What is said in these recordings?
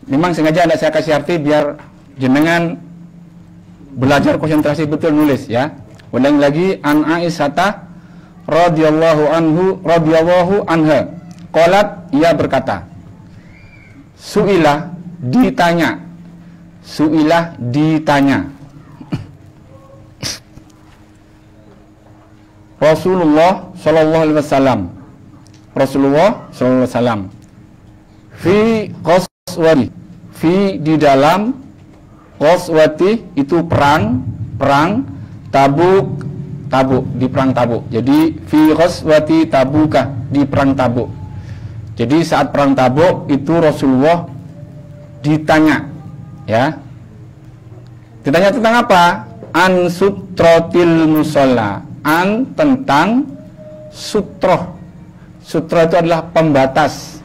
Memang sengaja tidak saya kasih arti biar jenengan belajar konsentrasi betul nulis ya. Ulang lagi, an Aisyah radhiyallahu anha qalat, ia berkata, su'ilah ditanya Rasulullah sallallahu alaihi wasallam fi qaswati, fi di dalam, qaswati itu perang Tabuk di perang Tabuk. Jadi fi qaswati Tabukah, di perang Tabuk. Jadi saat perang Tabuk itu Rasulullah ditanya, ya. Ditanya tentang apa? An sutrotil musalla, an tentang sutroh. Sutroh itu adalah pembatas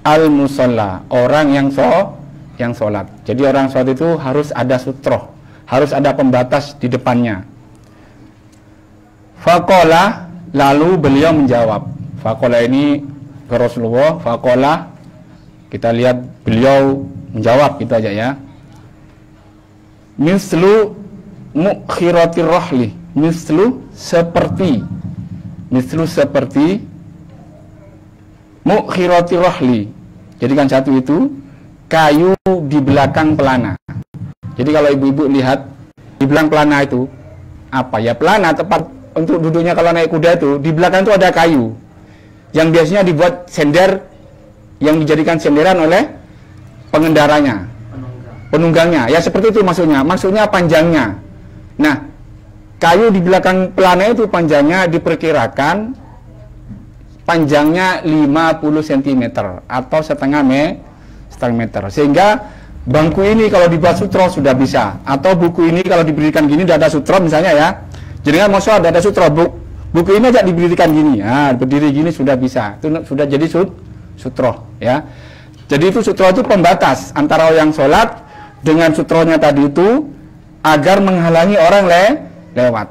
al-musalla, orang yang sholat. Jadi orang sholat itu harus ada sutroh, harus ada pembatas di depannya. Faqala, lalu beliau menjawab. Faqala ini ke Rasulullah, faqala, kita lihat beliau menjawab, gitu aja ya. Mislu mukhiratir rahli, mislu seperti mukhiratir rahli. Jadi kan satu itu kayu di belakang pelana. Jadi kalau ibu-ibu lihat di belakang pelana itu apa ya, pelana tempat untuk duduknya kalau naik kuda itu, di belakang itu ada kayu yang biasanya dibuat sender, yang dijadikan senderan oleh pengendaranya, penunggangnya. Ya seperti itu maksudnya panjangnya. Nah, kayu di belakang pelana itu panjangnya diperkirakan panjangnya 50 cm atau setengah meter. Sehingga bangku ini kalau dibuat sutro sudah bisa, atau buku ini kalau diberikan gini sudah ada sutro misalnya ya. Jadi kan maksudnya ada sutro, buku ini aja diberikan gini, berdiri gini sudah bisa. Itu sudah jadi sutro ya. Jadi itu sutro itu pembatas antara yang sholat dengan sutronya tadi itu, agar menghalangi orang lewat.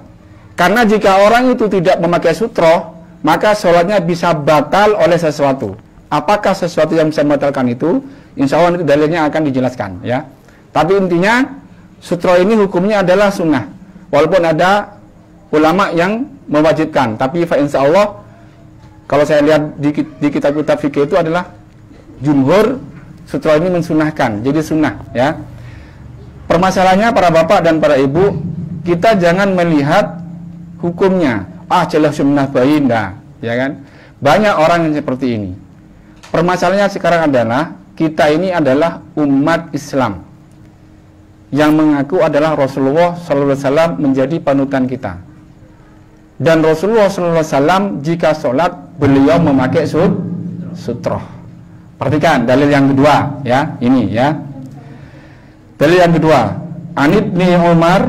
Karena jika orang itu tidak memakai sutro, maka sholatnya bisa batal oleh sesuatu. Apakah sesuatu yang bisa membatalkan itu? Insya Allah itu dalilnya akan dijelaskan ya. Tapi intinya sutro ini hukumnya adalah sunnah, walaupun ada ulama yang mewajibkan. Tapi insya Allah kalau saya lihat di kitab-kitab fikih itu adalah jumhur sutro ini mensunahkan, jadi sunnah ya. Permasalahannya para bapak dan para ibu, kita jangan melihat hukumnya, jelas sunnah baindah, ya kan? Banyak orang yang seperti ini. Permasalahannya sekarang adalah kita ini adalah umat Islam yang mengaku adalah Rasulullah SAW menjadi panutan kita. Dan Rasulullah SAW jika sholat beliau memakai sutroh. Perhatikan dalil yang kedua ya, ini ya. Dalil yang kedua, An Ibni Umar,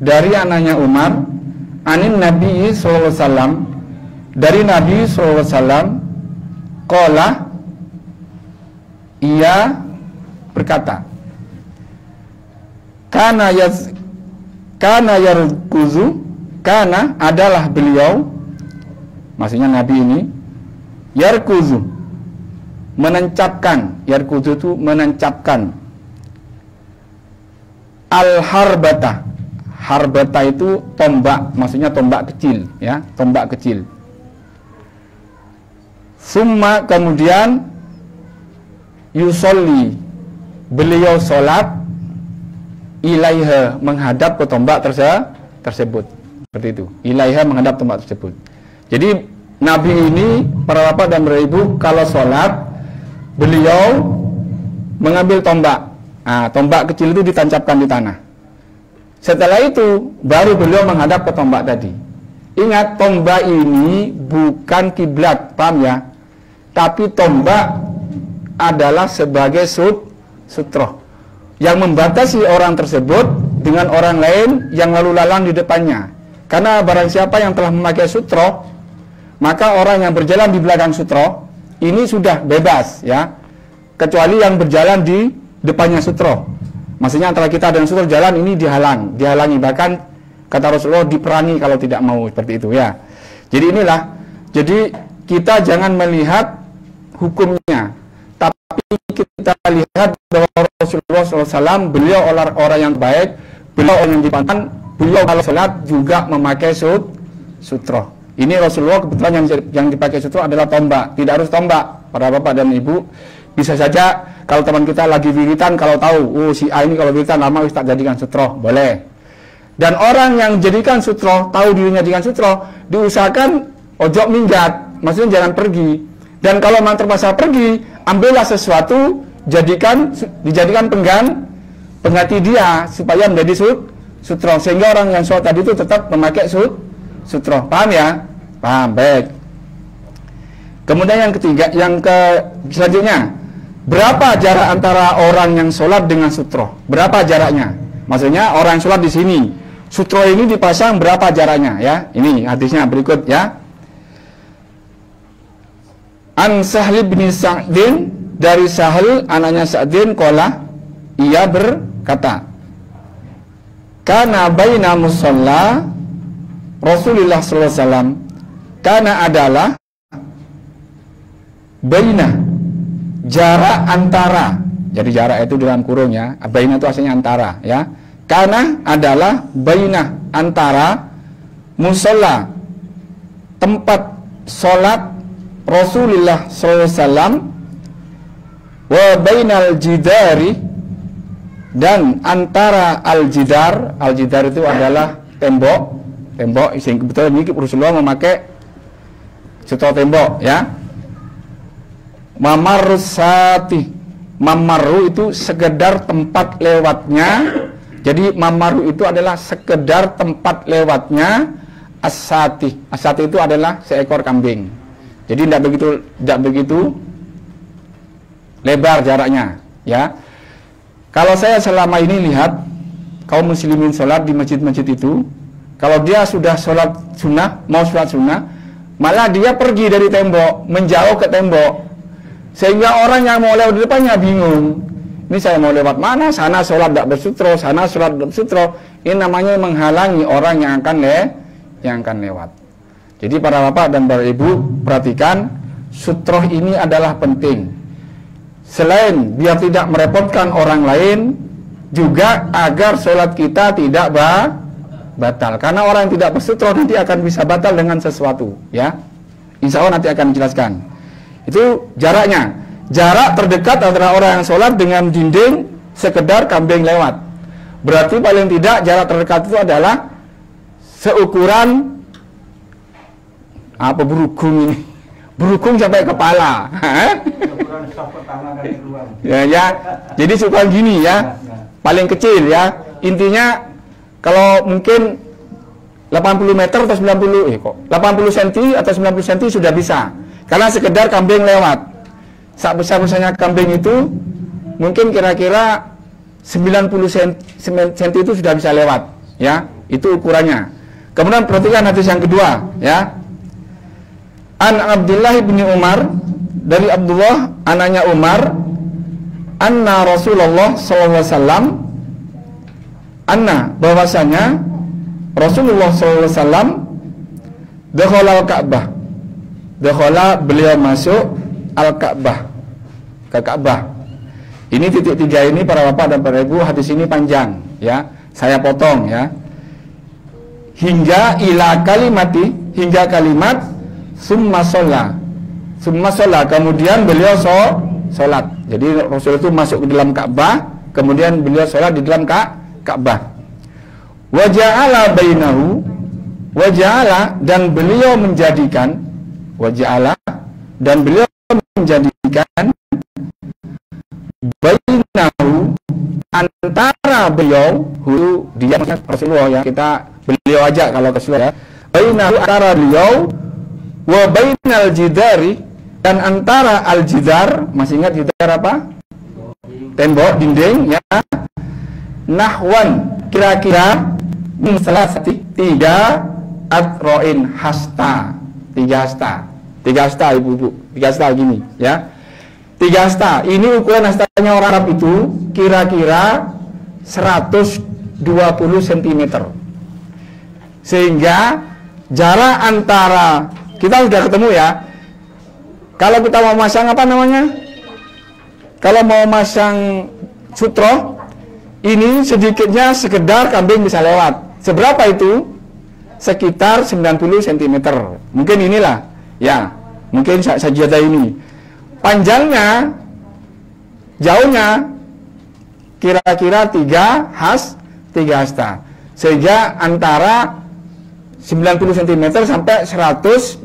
dari anaknya Umar, anin Nabi SAW, dari Nabi SAW, qala, ia berkata, kana yarkuzu, kana adalah beliau, maksudnya Nabi ini, yarkuzu, menancapkan, yarkuzu itu menancapkan, al-harbata, harbata itu tombak, maksudnya tombak kecil ya, tombak kecil. Summa, kemudian yusolli, beliau sholat, ilaiha, menghadap ke tombak tersebut. Seperti itu, ilaiha, menghadap tombak tersebut. Jadi Nabi ini, para bapak dan para ibu, kalau sholat beliau mengambil tombak. Tombak kecil itu ditancapkan di tanah. Setelah itu baru beliau menghadap ke tombak tadi. Ingat, tombak ini bukan kiblat, paham ya? Tapi tombak adalah sebagai sutroh yang membatasi orang tersebut dengan orang lain yang lalu lalang di depannya. Karena barang siapa yang telah memakai sutroh, maka orang yang berjalan di belakang sutroh ini sudah bebas ya, kecuali yang berjalan di depannya sutroh. Maksudnya antara kita dan sutroh jalan ini dihalangi, bahkan kata Rasulullah diperangi kalau tidak mau, seperti itu ya. Jadi inilah, jadi kita jangan melihat hukumnya. Tapi kita lihat bahwa Rasulullah SAW beliau orang yang baik, beliau orang yang dipandang, beliau kalau sholat juga memakai sutroh. Ini Rasulullah kebetulan yang dipakai sutroh adalah tombak. Tidak harus tombak, para bapak dan ibu. Bisa saja kalau teman kita lagi wiritan, kalau tahu, oh si A ini kalau wiritan lama tak jadikan sutroh, boleh. Dan orang yang jadikan sutroh, tahu dirinya jadikan sutroh, diusahakan ojo minggat, maksudnya jangan pergi. Dan kalau memang terpaksa pergi, ambillah sesuatu, dijadikan pengganti dia supaya menjadi sutroh, sehingga orang yang sholat tadi itu tetap memakai sutroh. Paham ya? Paham, baik. Kemudian yang ketiga, selanjutnya, berapa jarak antara orang yang sholat dengan sutroh? Berapa jaraknya? Maksudnya orang yang sholat di sini, sutroh ini dipasang berapa jaraknya? Ya, ini hadisnya berikut ya. An Sahli bin Sa'din, dari Sahal anaknya Sa'din, qala, ia berkata, kana baina musalla Rasulullah sallallahu alaihi wasallam, kana adalah baina, jarak antara, jadi jarak itu dalam kurung ya, baina itu aslinya antara ya. Kana adalah baina, antara, musalla, tempat sholat Rasulullah SAW, wa bainal jidari, dan antara al-jidar. Al-jidar itu adalah tembok, sehingga betul ini Rasulullah memakai sutroh tembok ya. Mamarusati, mamaru itu sekedar tempat lewatnya. Jadi mamaru itu adalah sekedar tempat lewatnya asati. Asati itu adalah seekor kambing. Jadi tidak begitu lebar jaraknya ya. Kalau saya selama ini lihat kaum muslimin sholat di masjid-masjid itu, kalau dia sudah sholat sunnah, mau sholat sunnah, malah dia pergi dari tembok, menjauh ke tembok, sehingga orang yang mau lewat di depannya bingung. Ini saya mau lewat mana? Sana sholat tidak bersutro, sana sholat bersutro. Ini namanya menghalangi orang yang akan lewat. Jadi para bapak dan para ibu, perhatikan, sutroh ini adalah penting. Selain biar tidak merepotkan orang lain, juga agar sholat kita tidak batal. Karena orang yang tidak bersutroh nanti akan bisa batal dengan sesuatu ya. Insya Allah nanti akan dijelaskan. Itu jaraknya. Jarak terdekat antara orang yang sholat dengan dinding sekedar kambing lewat. Berarti paling tidak jarak terdekat itu adalah seukuran apa berhubung ini, berhubung sampai kepala. ya, jadi suka gini ya, paling kecil ya. Intinya kalau mungkin 80 meter atau 90 cm atau 90 cm sudah bisa, karena sekedar kambing lewat. Saat besar-besarnya kambing itu mungkin kira-kira 90 cm itu sudah bisa lewat ya, itu ukurannya. Kemudian perhatikan hadis yang kedua ya. An Abdullah bin Umar, dari Abdullah anaknya Umar, anna Rasulullah SAW, anna bahwasanya Rasulullah SAW dakhala al-Ka'bah, dakhala beliau masuk al-Ka'bah, ke Ka'bah. Ini titik tiga ini para bapak dan para ibu, hadis ini panjang ya, saya potong ya, hingga ila kalimati, hingga kalimat summa sholat, kemudian beliau sholat. Jadi Rasul itu masuk ke dalam Ka'bah, kemudian beliau sholat di dalam Ka'bah. Waja'ala bainahu, waja'ala, dan beliau menjadikan, waja'ala, dan beliau menjadikan bainahu, antara beliau, dia Rasulullah ya, kita beliau aja kalau Rasulullah ya, bainahu, antara beliau, wa bainal jidari, dan antara al-jidar, masih ingat jidar apa? Tembok, dinding ya. Nahwan, kira-kira min salasati, 3 atroin hasta, 3 hasta ibu-ibu, 3 hasta gini ya. 3 hasta, ini ukuran hastanya orang Arab itu kira-kira 120 cm. Sehingga jarak antara, kita sudah ketemu ya, Kalau kita mau masang apa namanya? Kalau mau masang sutro, ini sedikitnya sekedar kambing bisa lewat. Seberapa itu? Sekitar 90 cm. Mungkin inilah, ya. Mungkin sajadah ini. Panjangnya, jauhnya kira-kira 3 hasta. Sehingga antara 90 cm sampai 120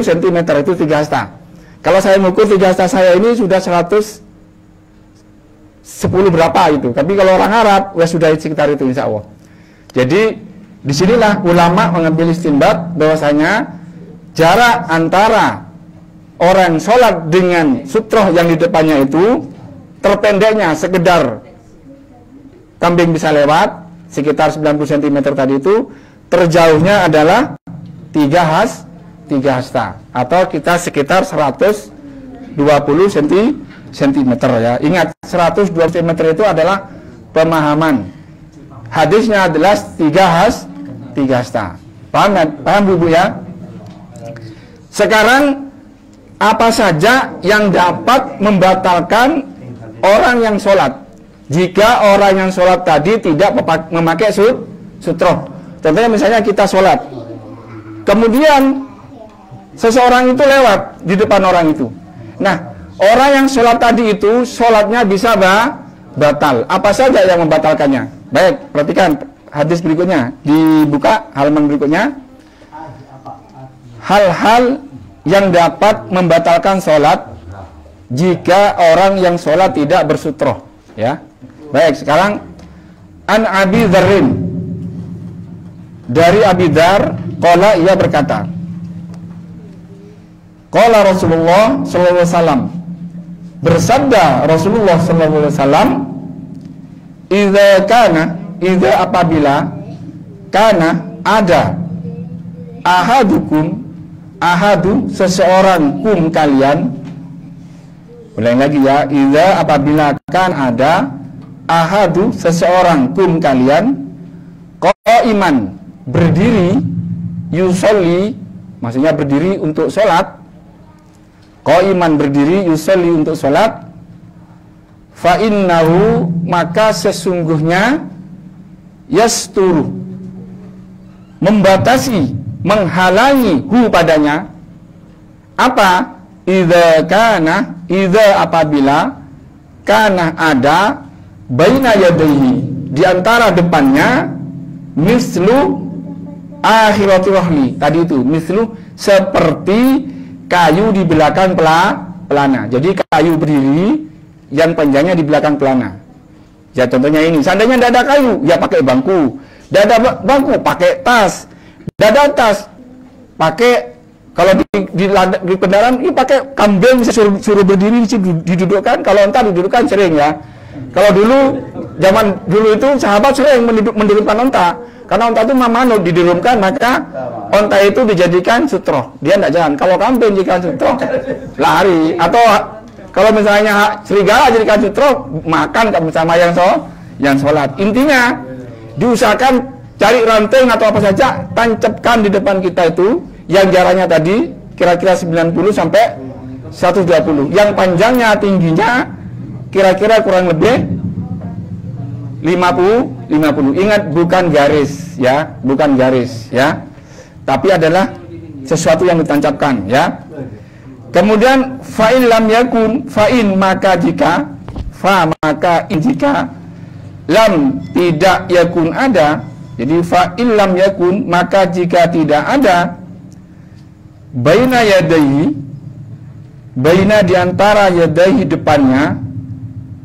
cm itu 3 hasta. Kalau saya mengukur 3 hasta saya ini sudah 110 berapa itu. Tapi kalau orang Arab ya sudah sekitar itu insya Allah. Jadi disinilah ulama mengambil istinbat bahwasanya jarak antara orang sholat dengan sutroh yang di depannya itu terpendeknya sekedar kambing bisa lewat sekitar 90 cm tadi itu, terjauhnya adalah 3 hasta atau kita sekitar 120 cm ya. Ingat 120 cm itu adalah pemahaman. Hadisnya adalah 3 hasta. Paham Bu ya? Sekarang apa saja yang dapat membatalkan orang yang sholat jika orang yang sholat tadi tidak memakai sutroh? Contohnya misalnya kita sholat, kemudian seseorang itu lewat di depan orang itu. Nah, orang yang sholat tadi itu sholatnya bisa batal. Apa saja yang membatalkannya? Baik, perhatikan hadis berikutnya, dibuka halaman berikutnya. Hal-hal yang dapat membatalkan sholat jika orang yang sholat tidak bersutroh, ya. Baik, sekarang an Abi Dzarrin, dari Abi Dzar, qala, ia berkata, qala Rasulullah sallallahu alaihi wasallam, bersabda Rasulullah sallallahu alaihi wasallam, idza apabila kana ada ahadu seseorang kum kalian, ulang lagi ya, idza apabila kan ada ahadu seseorang kum kalian, qaiman berdiri, yusolli maksudnya berdiri untuk sholat, qaiman berdiri, yusolli untuk sholat, fa innahu maka sesungguhnya yasturu membatasi, menghalangi hu padanya apa? Idza apabila kana ada baina yadayhi di antara depannya mislu akhirati rahli, tadi itu mislu seperti kayu di belakang pelana. Jadi kayu berdiri yang panjangnya di belakang pelana. Ya contohnya ini, seandainya tidak ada kayu, ya pakai bangku. Tidak ada bangku, pakai tas. Tidak ada tas, pakai, kalau di kendaraan ini pakai kambing, suruh berdiri didudukkan. Kalau onta didudukkan sering ya. Kalau zaman dulu itu sahabat sering mendudukkan onta, karena onta itu memanut didurunkan, maka onta itu dijadikan sutroh, dia tidak jalan. Kalau kambing jadikan sutroh, lari. Atau kalau misalnya serigala jadikan sutroh, makan bersama yang sholat. Intinya diusahakan cari ranting atau apa saja, tancapkan di depan kita itu yang jaraknya tadi kira-kira 90 sampai 120, yang panjangnya tingginya kira-kira kurang lebih 50. Ingat, bukan garis ya, bukan garis ya, tapi adalah sesuatu yang ditancapkan ya. Kemudian fa'in lam yakun, fa'in maka jika, maka jika, lam tidak yakun ada, jadi fa'in lam yakun maka jika tidak ada, baina yadaihi, baina diantara yadaihi depannya,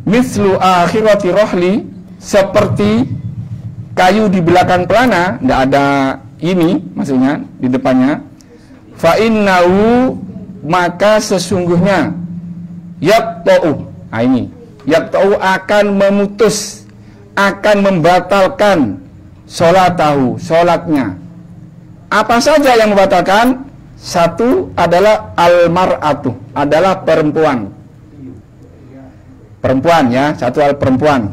mislu akhirati rohli seperti kayu di belakang pelana, tidak ada ini maksudnya di depannya, fa'innahu maka sesungguhnya yaqta'u, nah ini yaqta'u akan memutus, akan membatalkan sholatahu, sholatnya. Apa saja yang membatalkan? Satu adalah al-mar'atu, adalah perempuan ya, satu al perempuan.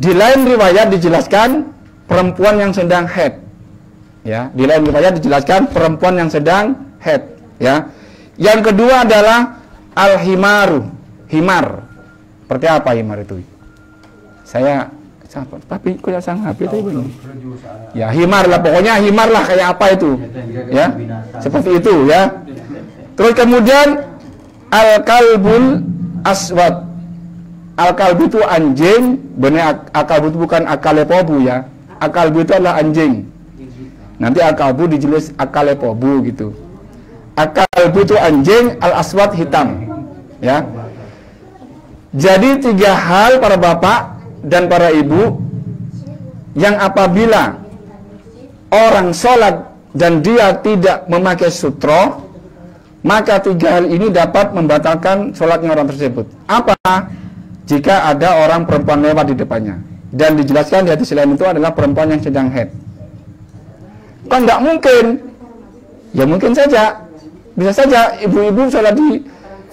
Di lain riwayat dijelaskan perempuan yang sedang haid ya, di lain riwayat dijelaskan perempuan yang sedang haid ya. Yang kedua adalah Al-himaru, himar. Seperti apa himar itu? Saya tapi kok sangat itu belum. Ya himar lah, pokoknya himar lah, kayak apa itu? Ya, seperti itu ya. Terus kemudian al-kalbul aswad. Al-kalbu itu anjing, benar al-kalbu itu bukan akalepobu ya. Al-kalbu itu adalah anjing. Nanti al-kalbu dijelas akalepobu gitu. Al-kalbu itu anjing, al-aswad hitam. Ya. Jadi 3 hal para bapak dan para ibu yang apabila orang sholat dan dia tidak memakai sutroh, maka 3 hal ini dapat membatalkan sholatnya orang tersebut. Apa? Jika ada orang perempuan lewat di depannya. Dan dijelaskan di hadis lain itu adalah perempuan yang sedang haid. Kan nggak mungkin. Ya mungkin saja. Bisa saja ibu-ibu sholat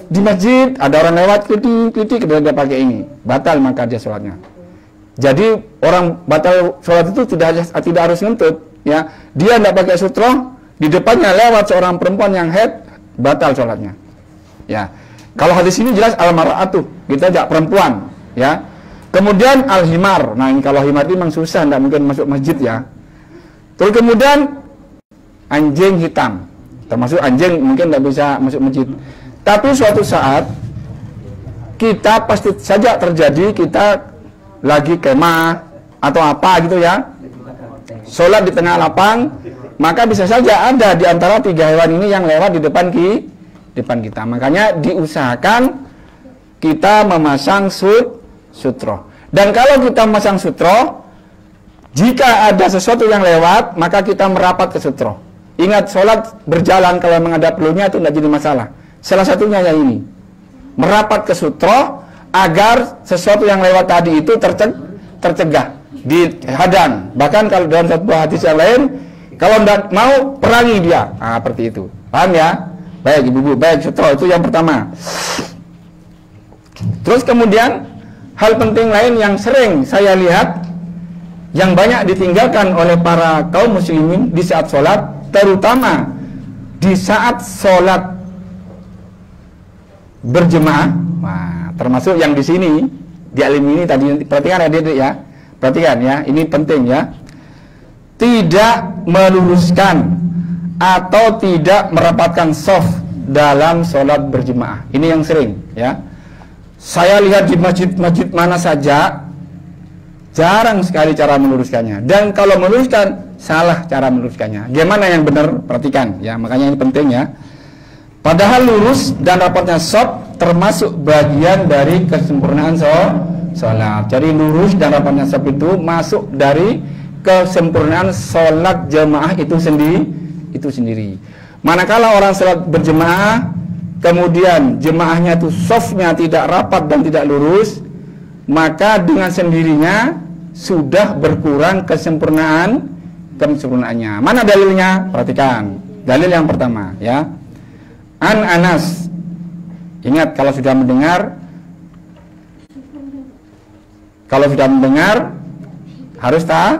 di masjid, ada orang lewat kritik, kemudian dia pakai ini. Batal maka dia sholatnya. Jadi orang batal sholat itu tidak harus ngentut. Ya. Dia tidak pakai sutroh, di depannya lewat seorang perempuan yang haid, batal sholatnya. Ya. Kalau hadis ini jelas al-mar'atu, kita ajak perempuan, ya. Kemudian al-himar. Nah, ini kalau himar itu memang susah, tidak mungkin masuk masjid ya. Terus kemudian anjing hitam. Termasuk anjing mungkin tidak bisa masuk masjid. Tapi suatu saat kita pasti saja terjadi, kita lagi kemah atau apa gitu ya. Sholat di tengah lapang, maka bisa saja ada di antara 3 hewan ini yang lewat di depan kita. Makanya diusahakan kita memasang sutroh. Dan kalau kita memasang sutroh, jika ada sesuatu yang lewat, maka kita merapat ke sutroh. Ingat, sholat berjalan kalau memang ada perlunya itu tidak jadi masalah. Salah satunya yang ini, merapat ke sutroh agar sesuatu yang lewat tadi itu tercegah, dihadang. Bahkan kalau dalam satu hadis yang lain, kalau tidak mau perangi dia. Nah, seperti itu. Paham ya? Baik ibu-ibu, baik sutroh itu yang pertama. Terus kemudian hal penting lain yang sering saya lihat yang banyak ditinggalkan oleh para kaum muslimin di saat sholat, terutama di saat sholat berjemaah. Nah, termasuk yang di sini di alim ini tadi, perhatikan adik-adik ya, perhatikan ya, ini penting ya. Tidak meluruskan atau tidak merapatkan shaf dalam sholat berjemaah. Ini yang sering ya. Saya lihat di masjid-masjid mana saja, jarang sekali cara meluruskannya. Dan kalau meluruskan, salah cara meluruskannya. Gimana yang benar? Perhatikan ya, makanya ini penting ya. Padahal lurus dan rapatnya shaf termasuk bagian dari kesempurnaan sholat. Jadi lurus dan rapatnya shaf itu masuk dari kesempurnaan sholat jemaah itu sendiri. Manakala orang sholat berjemaah, kemudian jemaahnya itu shafnya tidak rapat dan tidak lurus, maka dengan sendirinya sudah berkurang kesempurnaannya. Mana dalilnya? Perhatikan. Dalil yang pertama ya. An Anas. Ingat, kalau sudah mendengar harus taat,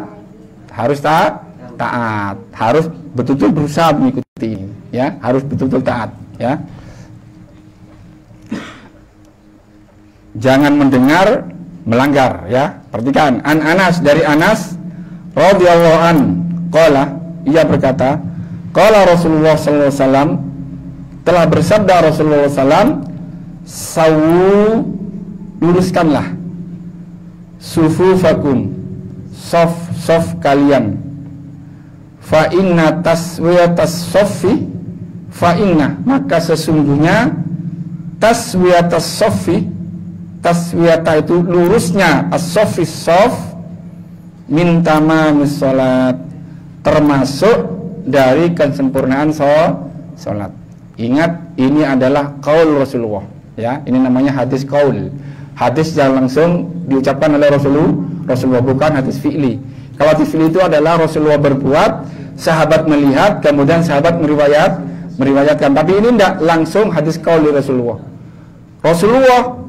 harus betul-betul berusaha mengikuti ini ya, harus betul-betul taat ya. Jangan mendengar melanggar ya. Perhatikan, An Anas, dari Anas radhiyallahu an qala, ia berkata, qala Rasulullah sallallahu alaihi wasallam, telah bersabda Rasulullah sallallahu, sawu, luruskanlah sufufakum, saf kalian, fa inna taswiyatas saffi, fa inna, maka sesungguhnya taswiyatas saffi, taswiyata itu lurusnya, as-saffi saf, min tamamis sholat, termasuk dari kesempurnaan sholat. Ingat, ini adalah qaul Rasulullah ya, ini namanya hadis qaul, hadis yang langsung diucapkan oleh Rasulullah, bukan hadis fi'li. Kalau hadis fi'li itu adalah Rasulullah berbuat, sahabat melihat, kemudian sahabat meriwayatkan. Tapi ini tidak langsung hadis qaul Rasulullah. Rasulullah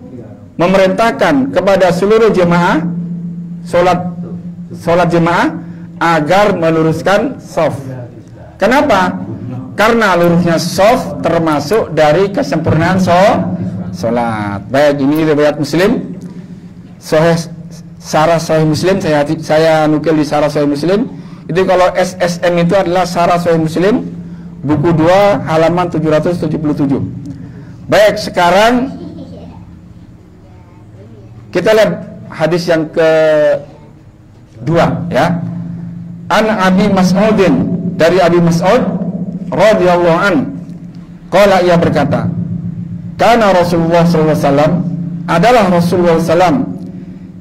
memerintahkan kepada seluruh jemaah sholat jemaah agar meluruskan shaf. Kenapa? Karena lurusnya shaf termasuk dari kesempurnaan salat. Baik, ini riwayat Muslim. Syarah Sahih Muslim, saya nukil di Syarah Sahih Muslim. Itu kalau SSM itu adalah Syarah Sahih Muslim, buku 2 halaman 777. Baik, sekarang kita lihat hadis yang kedua ya. An Abi Mas'udin, dari Abi Mas'ud radhiyallahu an, qala, ia berkata, kana Rasulullah sallallahu alaihi wasallam, adalah Rasulullah sallam,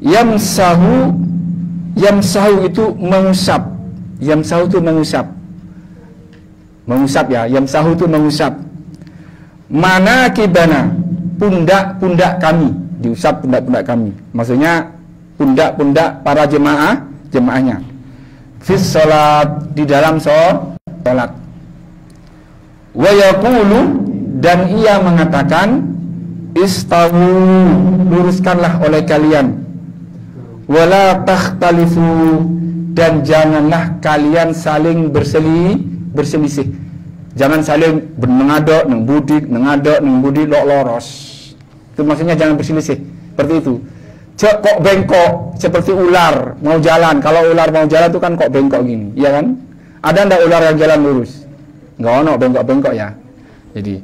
yamsahu itu mengusap. Yamsahu itu mengusap. Mengusap ya, yamsahu itu mengusap. Manakibana, pundak-pundak kami, diusap pundak-pundak kami. Maksudnya pundak-pundak para jemaahnya. Fis salat, di dalam salat. Wa yaqulu, dan ia mengatakan, istawu, luruskanlah oleh kalian. Wala takhtalifu, dan janganlah kalian saling berselisih. Jangan saling mengaduk, nembudi, loros. Itu maksudnya jangan berselisih. Seperti itu. Kok bengkok seperti ular mau jalan. Kalau ular mau jalan itu kan kok bengkok gini, iya kan? Ada ndak ular yang jalan lurus? Enggak ono bengkok-bengkok ya. Jadi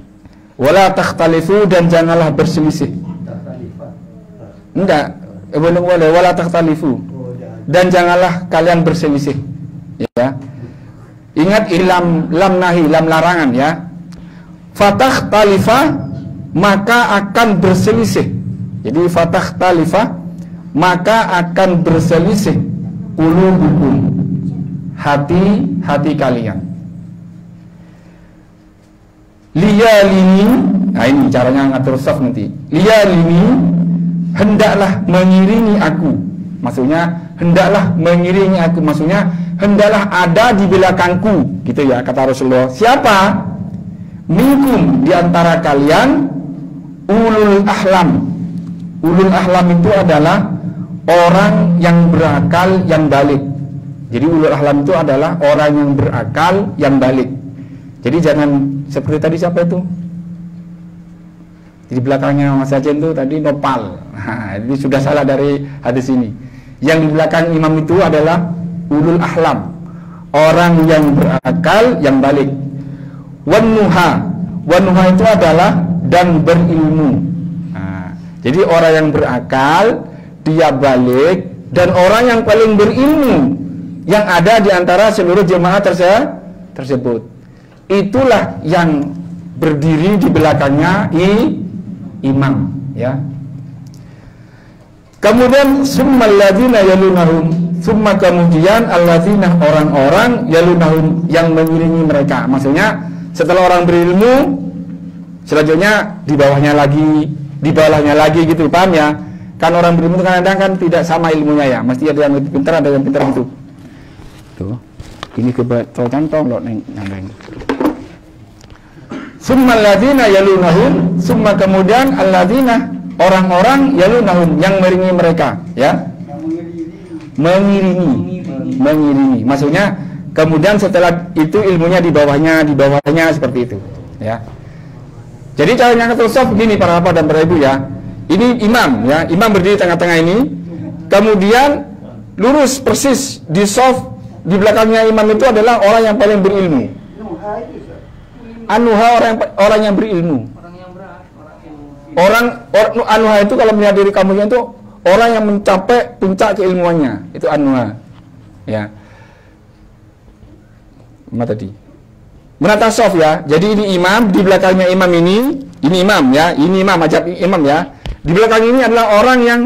wala takhtalifu, dan janganlah berselisih. Enggak, belum boleh wala takhtalifu. Dan janganlah kalian berselisih. Ya. Ingat lam nahi, lam larangan ya. Fatakhtalifa, maka akan berselisih. Jadi fatakhtalifa, maka akan berselisih qulubukum, hati kalian. Liyalini, nah ini caranya ngatur saf nanti. Liyalini, hendaklah mengiringi aku. Maksudnya hendaklah mengiringi aku. Maksudnya hendaklah ada di belakangku, gitu ya kata Rasulullah. Siapa? Minkum, di antara kalian, ulul ahlam. Ulul ahlam itu adalah orang yang berakal yang balik. Jadi ulul ahlam itu adalah orang yang berakal yang balik. Jadi jangan seperti tadi, siapa itu? Di belakangnya Mas Ajen itu tadi nopal. Nah, ini sudah salah dari hadis ini. Yang di belakang imam itu adalah ulul ahlam, orang yang berakal yang balik. Wanuha itu adalah dan berilmu. Nah, jadi orang yang berakal, dia balik, dan orang yang paling berilmu yang ada di antara seluruh jemaah tersebut. Itulah yang berdiri di belakangnya imam, ya. Kemudian summal ladzina yalunahum, summa kemudian alladzina, orang-orang yalunahum yang mengiringi mereka. Maksudnya setelah orang berilmu, selanjutnya di bawahnya lagi gitu, paham ya? Kan orang berilmu kadang-kadang kan tidak sama ilmunya ya, mesti ada yang lebih pintar, ada yang pintar gitu. Tuh, ini contoh loh neng. Summal ladzina yalunahum, summa kemudian alladzina, orang-orang yalunahum yang mengiringi mereka, ya. Mengiringi. Maksudnya kemudian setelah itu ilmunya di bawahnya seperti itu, ya. Jadi caranya ngatur shaf begini para bapak dan para ibu ya. Ini imam ya, imam berdiri tengah-tengah ini. Kemudian lurus persis di shaf di belakangnya imam itu adalah orang yang paling berilmu. Anuha, orang yang berilmu. Anuha itu kalau melihat diri kamunya itu orang yang mencapai puncak keilmuannya, itu anuha. Ya. Mana tadi? Menata shaf ya. Jadi ini imam, di belakangnya imam ini imam ya, ini imam, ajab imam ya. Di belakang ini adalah orang yang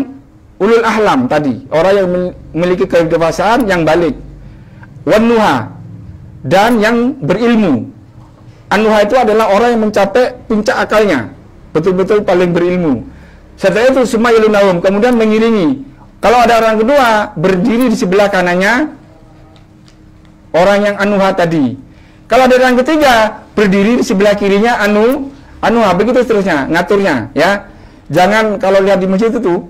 ulul ahlam tadi, orang yang memiliki kedewasaan yang balik. Wanuha, dan yang berilmu. Anuha itu adalah orang yang mencapai puncak akalnya, betul-betul paling berilmu. Setelah itu semua yalunahum, kemudian mengiringi. Kalau ada orang kedua berdiri di sebelah kanannya orang yang anuha tadi. Kalau ada orang ketiga berdiri di sebelah kirinya anuha, begitu seterusnya ngaturnya ya. Jangan kalau lihat di masjid itu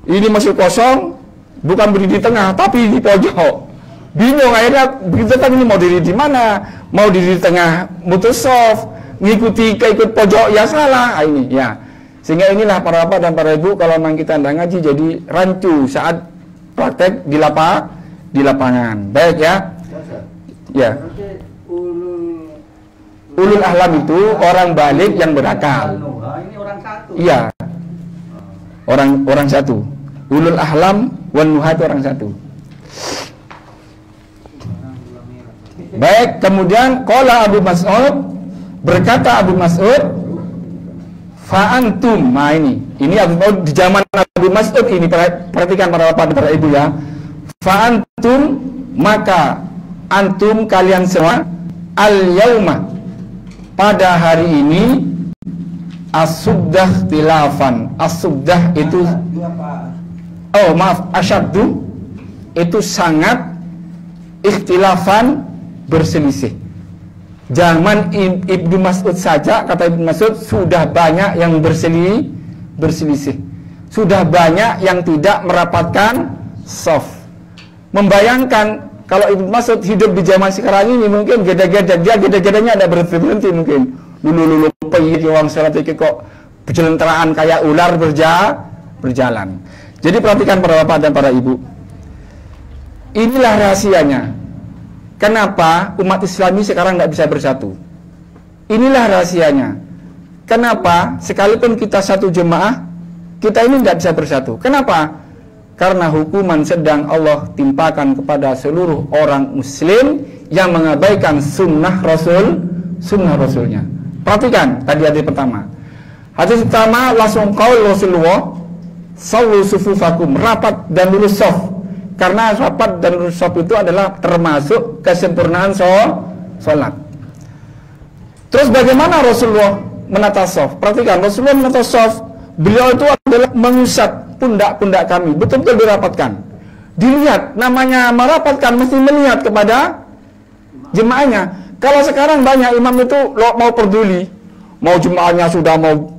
ini masih kosong, bukan berdiri di tengah tapi di pojok. Bingung akhirnya begitu kan, ini mau diri di mana? Mau diri di tengah mutus shaf, ngikuti keikut pojok ya salah ini ya. Sehingga inilah para bapak dan para ibu, kalau memang kita tidak ngaji jadi rancu saat praktek di lapangan. Baik ya. Ya. Ulul ahlam itu orang balik yang berakal. Ini orang satu. Iya. Orang satu. Ulul ahlam wan nuha itu orang satu. Baik, kemudian qala Abu Mas'ud, berkata Abu Mas'ud, fa antum. Nah ini Abu Mas'ud di zaman Abu Mas'ud ini, perhatikan para bapak dan para ibu ya. Fa antum, maka antum kalian semua, al yauma, pada hari ini, as-subdah tilafan. As-subdah itu, oh maaf, asyaddu itu sangat, ikhtilafan berselisih. Zaman Ibnu Mas'ud saja, kata Ibnu Mas'ud, sudah banyak yang berselisih. Sudah banyak yang tidak merapatkan shaf. Membayangkan kalau Ibnu Mas'ud hidup di zaman sekarang ini, mungkin geda-gedanya ada berhenti mungkin. Dulu payit orang salat kok berjalan kayak ular berjalan. Jadi perhatikan para bapak dan para ibu. Inilah rahasianya. Kenapa umat Islami sekarang tidak bisa bersatu? Inilah rahasianya. Kenapa sekalipun kita satu jemaah, kita ini tidak bisa bersatu? Kenapa? Karena hukuman sedang Allah timpakan kepada seluruh orang Muslim yang mengabaikan sunnah Rasulnya. Perhatikan tadi hadis pertama. Hadis pertama langsung qaul Rasulullah, sallu sufufakum, rapat dan lurus shaf. Karena rapat dan lurus shaf itu adalah termasuk kesempurnaan sholat. Terus bagaimana Rasulullah menata shaf? Perhatikan, Rasulullah menata shaf, beliau itu adalah mengusap pundak-pundak kami, betul-betul dirapatkan. Dilihat, namanya merapatkan mesti melihat kepada jemaahnya. Kalau sekarang banyak imam itu mau peduli, mau jemaahnya sudah mau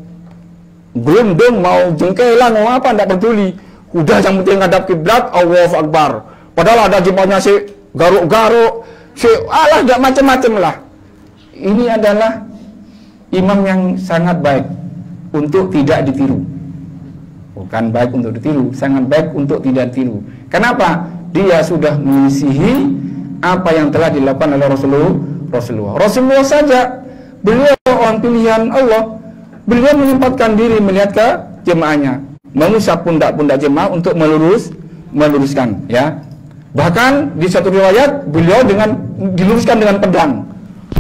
gerundung, mau jengkelan, mau apa, tidak peduli. Udah yang penting ngadap kiblat, Allahu Akbar. Padahal ada jemaahnya si garuk-garuk, si alah, tidak macam-macam lah. Ini adalah imam yang sangat baik untuk tidak ditiru. Bukan baik untuk ditiru, sangat baik untuk tidak ditiru. Kenapa? Dia sudah mengisihi apa yang telah dilakukan oleh Rasulullah. Rasulullah saja, beliau orang pilihan Allah. Beliau menyempatkan diri melihat ke jemaahnya, mengusap pundak-pundak jemaah untuk meluruskan, ya. Bahkan di satu riwayat beliau diluruskan dengan pedang.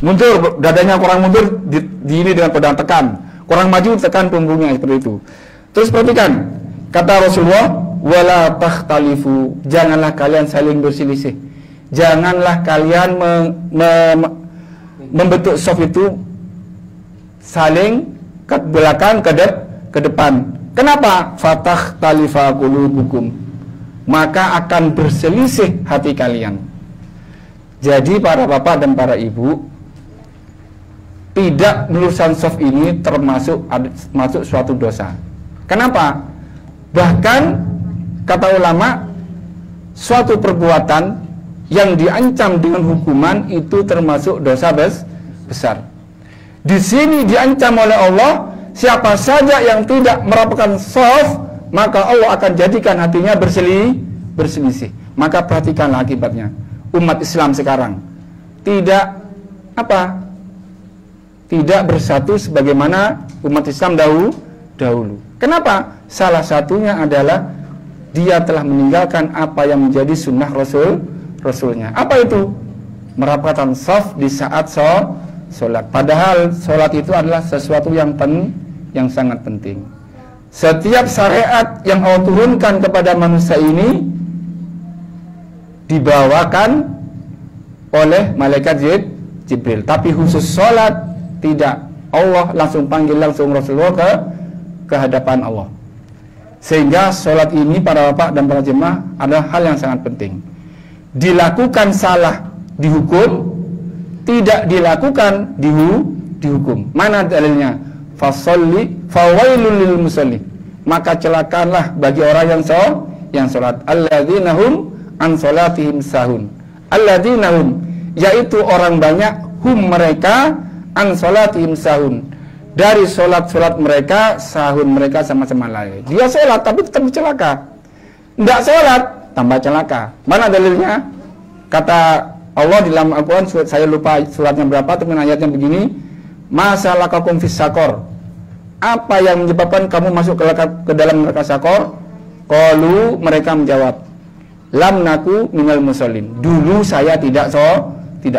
Mundur, dadanya kurang mundur, di ini dengan pedang tekan. Kurang maju, tekan punggungnya, seperti itu. Terus perhatikan, kata Rasulullah, wala takhtalifu, janganlah kalian saling berselisih. Janganlah kalian membentuk shaf itu saling ke belakang ke depan. Kenapa? Fatakhtalifa qulubukum, maka akan berselisih hati kalian. Jadi para bapak dan para ibu, tidak meluruskan shaf ini masuk suatu dosa. Kenapa? Bahkan kata ulama, suatu perbuatan yang diancam dengan hukuman itu termasuk dosa besar. Di sini diancam oleh Allah, siapa saja yang tidak merapatkan shaf, maka Allah akan jadikan hatinya berselisih. Maka perhatikanlah akibatnya. Umat Islam sekarang tidak bersatu sebagaimana umat Islam dahulu. Kenapa? Salah satunya adalah dia telah meninggalkan apa yang menjadi sunnah Rasulnya. Apa itu? Merapatkan shaf di saat sholat. Padahal sholat itu adalah sesuatu yang sangat penting. Setiap syariat yang Allah turunkan kepada manusia ini dibawakan oleh malaikat Jibril. Tapi khusus sholat tidak. Allah langsung panggil langsung Rasulullah ke hadapan Allah. Sehingga sholat ini para bapak dan para jemaah adalah hal yang sangat penting. Dilakukan salah dihukum, tidak dilakukan dihukum. Mana dalilnya? Fasolli fawailul lil musolli, maka celakalah bagi orang yang sholat. Alladzina hum an sholatihim sahun. Alladzina hum, yaitu orang banyak, hum mereka, an salatihim sahun, dari solat mereka, sahun mereka sama-sama lalai. Dia solat tapi tetap celaka. Tidak solat tambah celaka. Mana dalilnya? Kata Allah di dalam Al-Quran, saya lupa suratnya berapa, tapi ayatnya begini, masalakakum fis sakor, apa yang menyebabkan kamu masuk ke dalam neraka sakor? Qalu, mereka menjawab, lam naku minal musallin, dulu saya tidak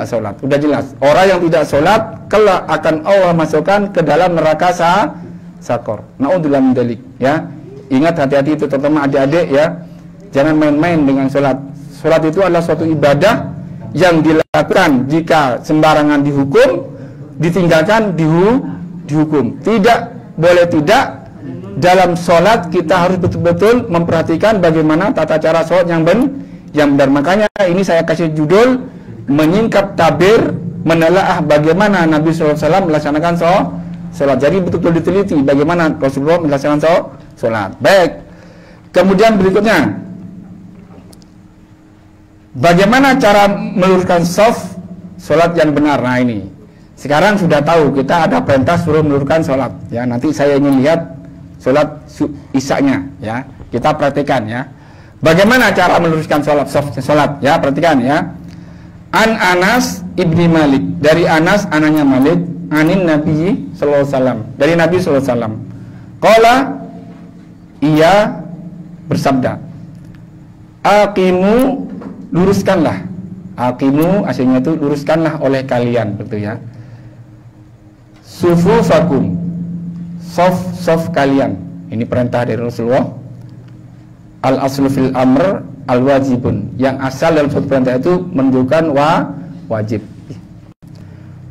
sholat. Udah jelas, orang yang tidak sholat kelak akan Allah masukkan ke dalam neraka sakor. Naudzubillah min dzalik, ya. Ingat, hati-hati itu terutama adik-adik, ya. Jangan main-main dengan sholat. Sholat itu adalah suatu ibadah yang dilakukan jika sembarangan dihukum, ditinggalkan dihukum. Tidak boleh tidak, dalam sholat kita harus betul-betul memperhatikan bagaimana tata cara sholat yang benar. Makanya ini saya kasih judul menyingkap tabir, menelaah bagaimana Nabi SAW melaksanakan sholat. Jadi betul-betul diteliti bagaimana Rasulullah melaksanakan sholat. Baik. Kemudian berikutnya, bagaimana cara meluruskan sholat yang benar. Nah ini, sekarang sudah tahu kita ada perintah suruh meluruskan sholat. Ya, nanti saya ingin lihat sholat isya-nya, ya. Kita praktikkan, ya. Bagaimana cara meluruskan sholat? Ya, perhatikan, ya. An Anas ibni Malik, dari Anas anaknya Malik, anin Nabi sallallahu alaihi wasallam, dari Nabi sallallahu alaihi wasallam. Qala, ia bersabda, aqimu, luruskanlah. Aqimu aslinya itu luruskanlah oleh kalian, betul ya. Sufufakum, sof kalian. Ini perintah dari Rasulullah. Al aslu fil amr al wajibun, yang asal dalam suatu perintah itu menunjukkan wajib.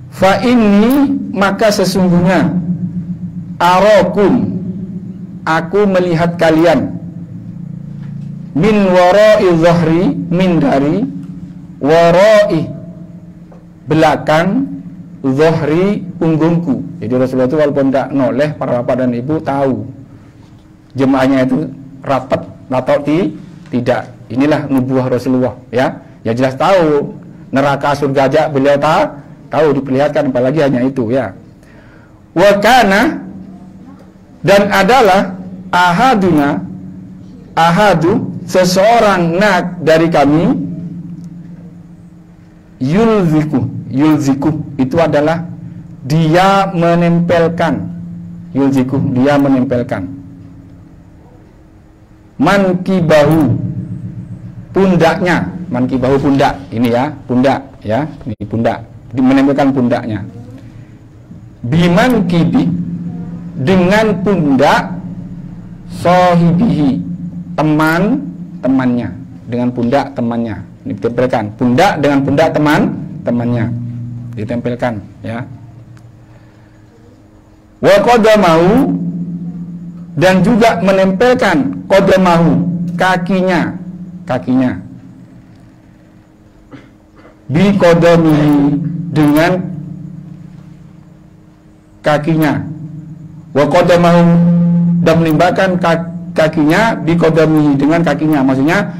Fa inni, maka sesungguhnya, arakum, aku melihat kalian, min wara'i zahri, min dari wara'i, belakang, zahri, punggungku. Jadi Rasulullah itu walaupun tidak noleh, para bapak dan ibu tahu jemaahnya itu rapat atau tidak. Inilah nubuah Rasulullah, ya. Ya jelas tahu neraka surga aja beliau tahu, diperlihatkan, apalagi hanya itu, ya. Wa kana, dan adalah ahadu seseorang dari kami, yulziku itu adalah dia menempelkan, dia menempelkan mankibahu, pundaknya, mankibahu pundak, ini ya, pundak, ya, ini pundak, menempelkan pundaknya, bimankibi, dengan pundak, sohibihi, temannya, dengan pundak temannya, ini ditempelkan, pundak dengan pundak temannya, ditempelkan, ya. Wa qadamahu, dan juga menempelkan qadamahu, kakinya, bi qadamihi, dengan kakinya, wa qadamahu, dan menempelkan kakinya bi qadamihi, dengan kakinya, maksudnya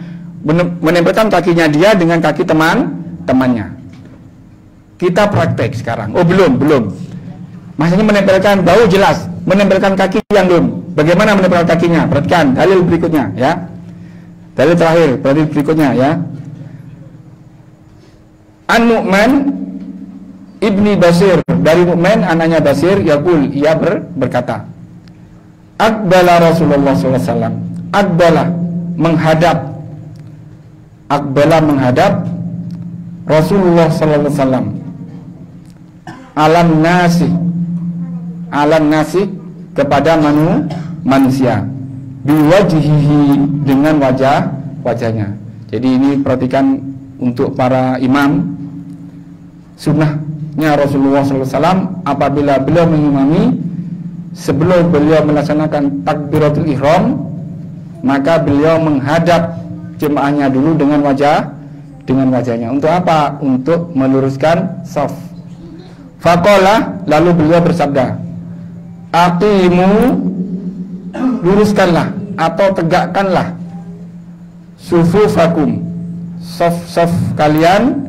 menempelkan kakinya dia dengan kaki temannya. Kita praktek sekarang. Oh belum. Maksudnya menempelkan bau jelas, menempelkan kaki yang belum. Bagaimana menempelkan kakinya? Perhatikan dalil berikutnya, ya. Dalil terakhir, dalil berikutnya, ya. An-Nu'man ibni Basir, dari Nu'man anaknya Basir, yaqul, ia berkata, Aqbala Rasulullah SAW, Aqbala menghadap Rasulullah SAW, alam nasi kepada manusia, biwajhihi, dengan wajahnya. Jadi ini perhatikan untuk para imam, sunnahnya Rasulullah SAW apabila beliau mengimami, sebelum beliau melaksanakan takbiratul ihram, maka beliau menghadap jemaahnya dulu dengan wajahnya. Untuk apa? Untuk meluruskan shaf. Faqala, lalu beliau bersabda, aqimu, luruskanlah atau tegakkanlah, sufufakum, shaf kalian,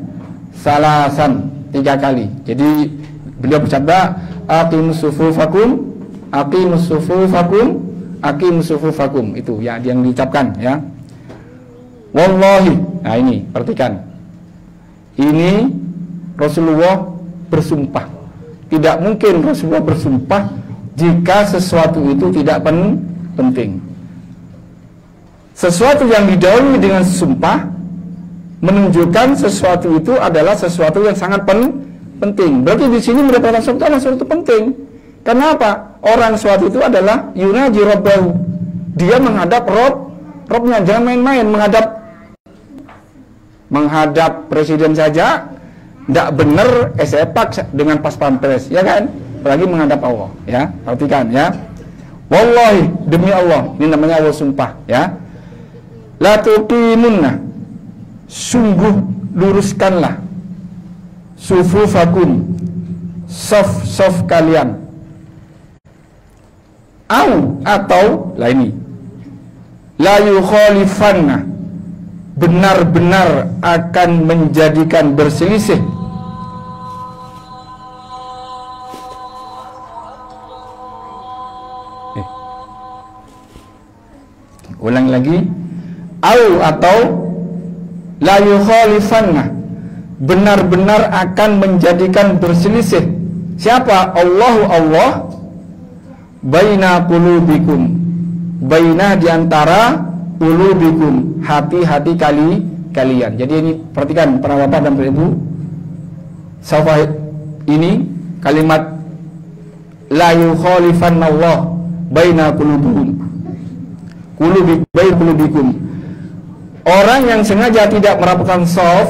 salasan, 3 kali. Jadi Beliau bersabda, aqimus sufufakum, aqimus sufufakum, aqimus sufufakum. Itu ya yang diucapkan ya. Wallahi. Nah ini, perhatikan. Ini Rasulullah bersumpah. Tidak mungkin Rasulullah bersumpah jika sesuatu itu tidak penting. Sesuatu yang didahului dengan sumpah menunjukkan sesuatu itu adalah sesuatu yang sangat penting. Berarti di sini mendapatkan sesuatu penting. Kenapa? Orang suatu itu adalah yunaji rabbahu. Dia menghadap Robnya. Jangan main-main menghadap presiden saja tidak benar sepak dengan pas pampres, ya kan? Apalagi menghadap Allah, ya. Perhatikan ya. Wallahi, demi Allah, ini namanya Allah sumpah, ya. La tuqimunna, sungguh luruskanlah sufufakum, saf kalian. Atau lah ini. La yukhalifanna, benar-benar akan menjadikan berselisih ulang lagi, atau la yukhalifanna, benar-benar akan menjadikan berselisih siapa? Allah baina qulubikum, baina diantara qulubikum, hati-hati kalian. Jadi ini perhatikan para bapak dan ibu, sawah ini kalimat la yukhalifanna Allah baina qulubikum, qulubikum. Orang yang sengaja tidak merapikan shaf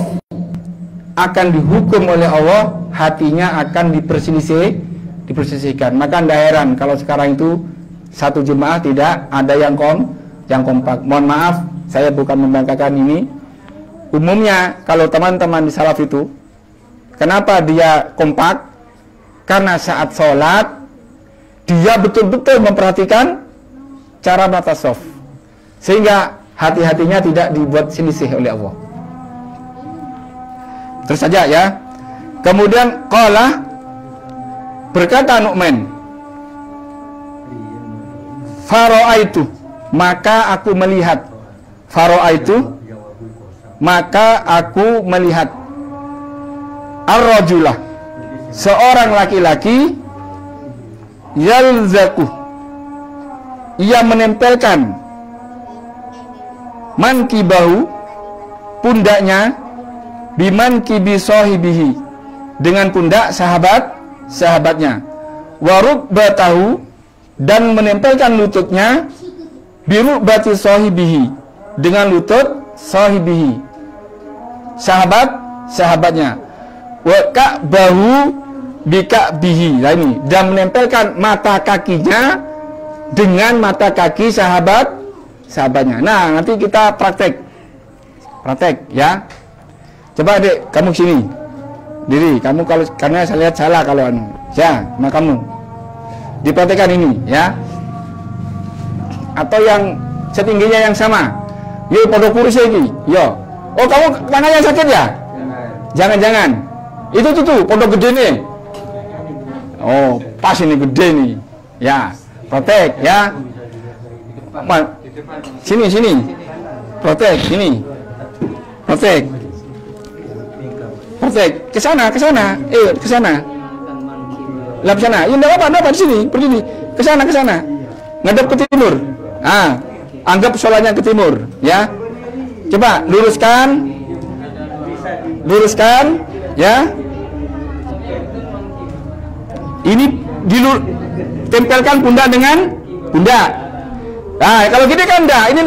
akan dihukum oleh Allah, hatinya akan diperselisihkan. Maka tidak heran kalau sekarang itu satu jemaah tidak ada yang kompak. Mohon maaf, saya bukan membanggakan ini. Umumnya kalau teman-teman di salaf itu, kenapa dia kompak? Karena saat sholat dia betul-betul memperhatikan cara menata shaf, sehingga hati-hatinya tidak dibuat selisih oleh Allah. Terus saja ya. Kemudian qala, berkata Nu'man, faro'aitu, maka aku melihat. Faro'aitu, maka aku melihat. Ar-rajulah, seorang laki-laki, yalzaku, ia menempelkan mankibahu, pundaknya, bimankibi sahibihi, dengan pundak sahabatnya, warukbatahu, dan menempelkan lututnya, birukbati sahibihi, dengan lutut sahibihi, sahabatnya, wa ka'bahu bika'bihi, nah ini, dan menempelkan mata kakinya dengan mata kaki sahabatnya. Nah, nanti kita praktek ya. Coba Dek, kamu sini. Diri, kamu kalau karena saya lihat salah kalau ya, sama kamu. Dipraktekkan ini ya. Atau yang setingginya yang sama. Yuk pada kursi lagi. Yo. Oh, kamu tangannya sakit ya? Jangan. Itu tuh pondok gede nih. Oh, pas ini gede nih. Ya, praktek ya. Sini. Praktek sini. Praktek. Ke sana. Ke sana. Lah ke sana. Ya enggak apa-apa di sini. Berdiri. Ke sana. Ngadep ke timur. Anggap sholatnya ke timur, ya. Coba luruskan, ya. Ini tempelkan pundak dengan pundak. Nah, kalau gini kan enggak. Ini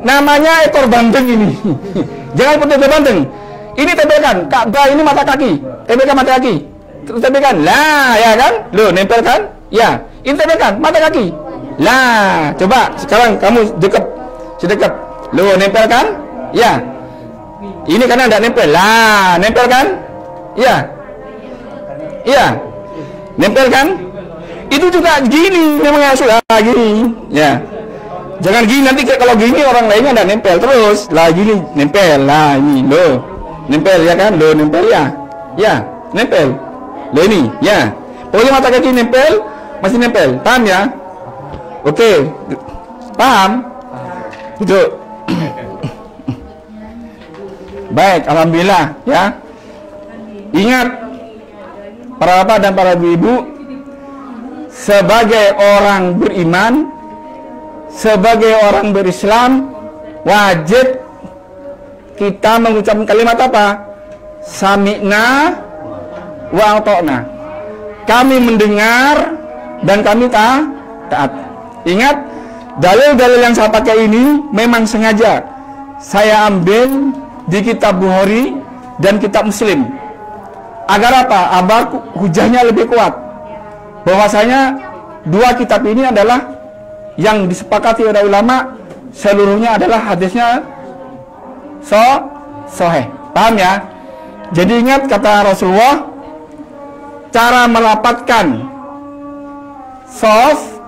namanya ekor banteng ini. Jangan pakai ekor banteng. Ini tempelkan. Ka'bah ini mata kaki. Tempelkan mata kaki. Tempelkan. Lah, ya kan? Loh, nempelkan. Ya. Ini tempelkan mata kaki. Lah, coba sekarang kamu sedekat. Loh, nempelkan. Ya. Ini karena enggak nempel. Lah, nempelkan. Ya. Iya. Nempelkan. Itu juga gini memang sudah gini. Ya. Jangan gini, nanti kalau gini orang lainnya enggak nempel terus. Lah gini nempel. Lah ini loh. Nempel ya kan? Loh, nempel ya. Ya, nempel. Loh ini, ya. Pokoknya mata kaki nempel, masih nempel. Paham ya? Oke. Paham? Duduk. Baik, alhamdulillah ya. Ingat para bapak dan para ibu, sebagai orang beriman, sebagai orang berislam, wajib kita mengucapkan kalimat apa? Sami'na wa ata'na. Kami mendengar dan kami taat. Ingat, dalil-dalil yang saya pakai ini memang sengaja saya ambil di kitab Bukhari dan kitab Muslim. Agar apa? Agar hujahnya lebih kuat. Bahwasanya dua kitab ini adalah yang disepakati oleh ulama, seluruhnya adalah hadisnya sahih. Paham ya? Jadi ingat kata Rasulullah, cara melapatkan soft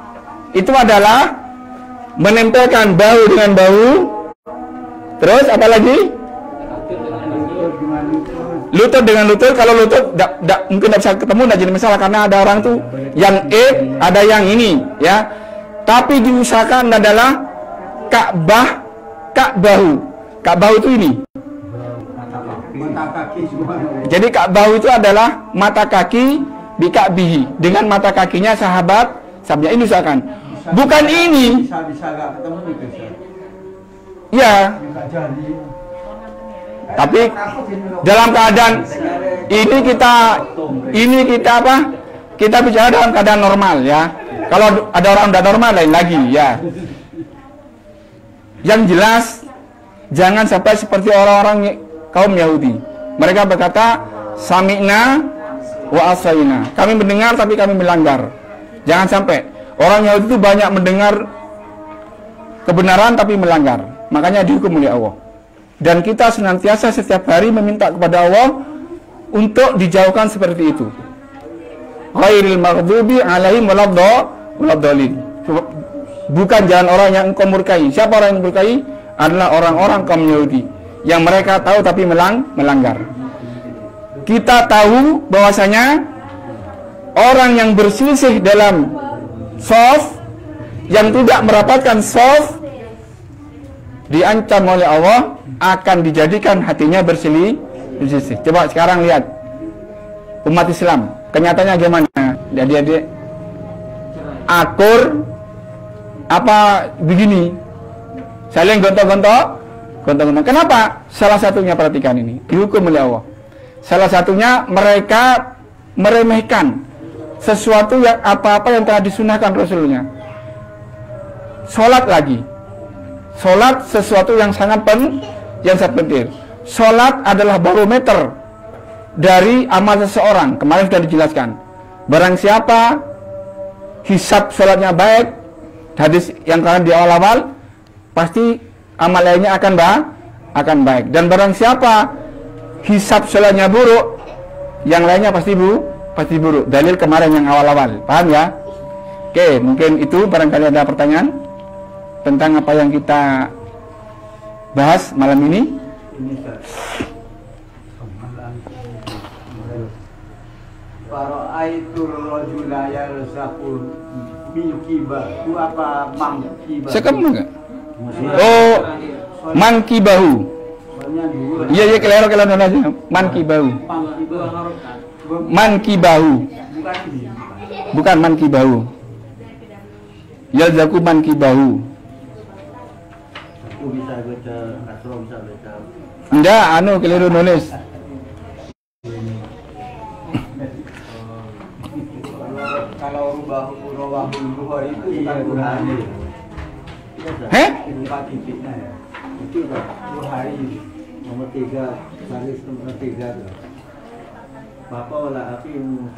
itu adalah menempelkan bahu dengan bahu. Terus apa lagi? Lutut dengan lutut. Kalau lutut mungkin tidak bisa ketemu, tidak jadi masalah karena ada orang tuh yang ada yang ini ya. Tapi diusahakan adalah bahu. Bahu itu ini. Jadi bahu itu adalah mata kaki bika'bihi, dengan mata kakinya sahabatnya ini usahakan. Bukan ini. Bisa gak ketemu itu. Ya. Tapi dalam keadaan ini kita apa? Kita bicara dalam keadaan normal ya. Kalau ada orang tidak normal lain lagi ya. Yang jelas jangan sampai seperti orang-orang kaum Yahudi. Mereka berkata sami'na wa asaina. Kami mendengar tapi kami melanggar. Jangan sampai. Orang Yahudi itu banyak mendengar kebenaran tapi melanggar. Makanya dihukum oleh Allah. Dan kita senantiasa setiap hari meminta kepada Allah untuk dijauhkan seperti itu. Ghairil maghdubi alaihim waladhdallin. Bukan jalan orang yang engkau murkai. Siapa orang yang murkai? Adalah orang-orang kaum Yahudi yang mereka tahu tapi melanggar. Kita tahu bahwasanya orang yang berselisih dalam shaf, yang tidak merapatkan shaf, diancam oleh Allah akan dijadikan hatinya berselisih. Coba sekarang lihat umat Islam, kenyataannya gimana? Adik-adik akur apa begini, saling gontok-gontok. Kenapa? Salah satunya, perhatikan ini, dihukum oleh Allah. Salah satunya mereka meremehkan sesuatu yang apa-apa yang telah disunahkan Rasulnya. Sholat lagi. Sholat sesuatu yang sangat penting. Sholat adalah barometer dari amal seseorang. Kemarin sudah dijelaskan. Barang siapa hisab sholatnya baik, hadis yang kalian di awal-awal, pasti amal lainnya akan baik. Dan barang siapa hisab sholatnya buruk, yang lainnya pasti buruk. Dalil kemarin yang awal-awal. Paham ya? Oke, mungkin itu barangkali ada pertanyaan tentang apa yang kita bahas malam ini. Fara'aitur rajula yalsaqu min kibahu apa mangkibahu? Sekemu enggak? Oh, mankibahu. Iya kelihatan aja. Mankibahu. Mankibahu. Bukan mankibahu. Yalzaku mankibahu. Bisa baca kasro, bisa baca. Enggak, keliru nulis. Kalau rubahu Bukhari itu bukan Bukhari. Itu Bukhari nomor 3, baris nomor 3 tuh. Bapak wala aqimu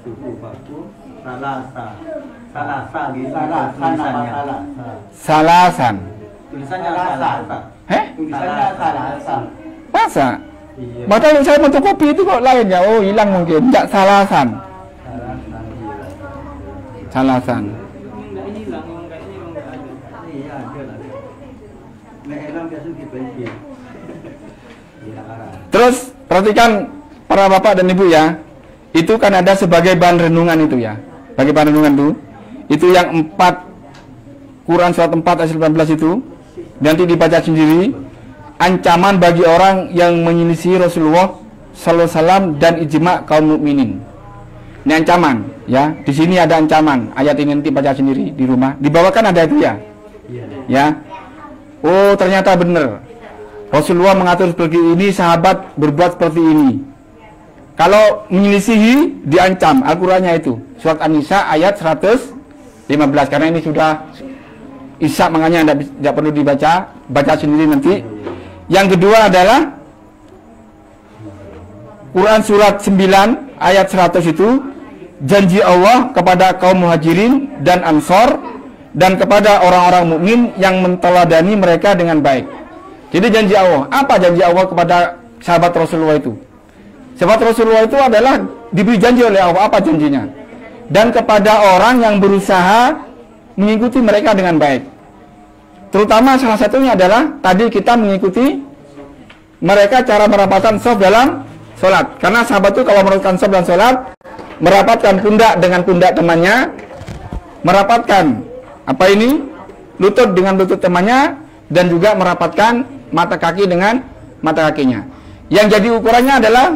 suku faku salasa gitu. Salasan. Tulisannya salasa. Tulisannya salasa. Masa? Iya. Padahal saya fotokopi itu kok lain ya. Oh, hilang mungkin. Enggak, salasan. Salasan. Iya, ada. Nek hilang biasa dibenci. Terus perhatikan para bapak dan ibu ya. itu kan ada sebagai bahan renungan itu ya. Bagi bahan renungan itu yang 4 Quran surat 4 ayat 18 itu nanti dibaca sendiri. Ancaman bagi orang yang menyelisih Rasulullah sallallahu alaihi wasallam dan ijma kaum mukminin. Ini ancaman ya. Di sini ada ancaman. Ayat ini nanti baca sendiri di rumah. Dibawakan ada itu ya. Ya. Oh, ternyata benar. Rasulullah mengatur seperti ini, sahabat berbuat seperti ini. Kalau menyelisihi diancam. Al-Qur'annya itu. Surat An-Nisa ayat 115. Karena ini sudah Isya, makanya tidak perlu dibaca. Baca sendiri nanti. Yang kedua adalah Quran surat 9 ayat 100 itu janji Allah kepada kaum muhajirin dan ansor dan kepada orang-orang mukmin yang menteladani mereka dengan baik. Jadi janji Allah, apa janji Allah kepada sahabat Rasulullah itu? Sahabat Rasulullah itu adalah diberi janji oleh Allah, apa janjinya? Dan kepada orang yang berusaha mengikuti mereka dengan baik. Terutama salah satunya adalah tadi kita mengikuti mereka cara merapatkan shaf dalam sholat. Karena sahabat itu kalau merapatkan shaf dalam sholat, merapatkan pundak dengan pundak temannya, merapatkan lutut dengan lutut temannya, dan juga merapatkan mata kaki dengan mata kakinya. Yang jadi ukurannya adalah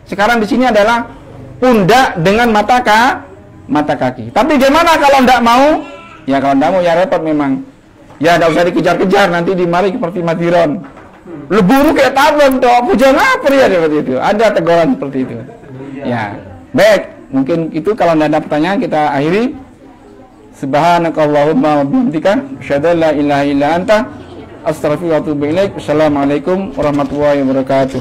sekarang di sini adalah pundak dengan mata kaki. Tapi gimana kalau tidak mau? Ya kalau tidak mau ya repot memang. Ya tidak usah dikejar-kejar, nanti dimari seperti Madiron. Leburu kayak tablet toh, pujian apa ya seperti itu. Ada teguran seperti itu. Ya, baik. Mungkin itu kalau tidak ada pertanyaan kita akhiri. Subhanakallahumma wa bihamdika asyhadu an la ilaha illa anta astaghfiruka wa atubu ilaik. Assalamualaikum warahmatullahi wabarakatuh.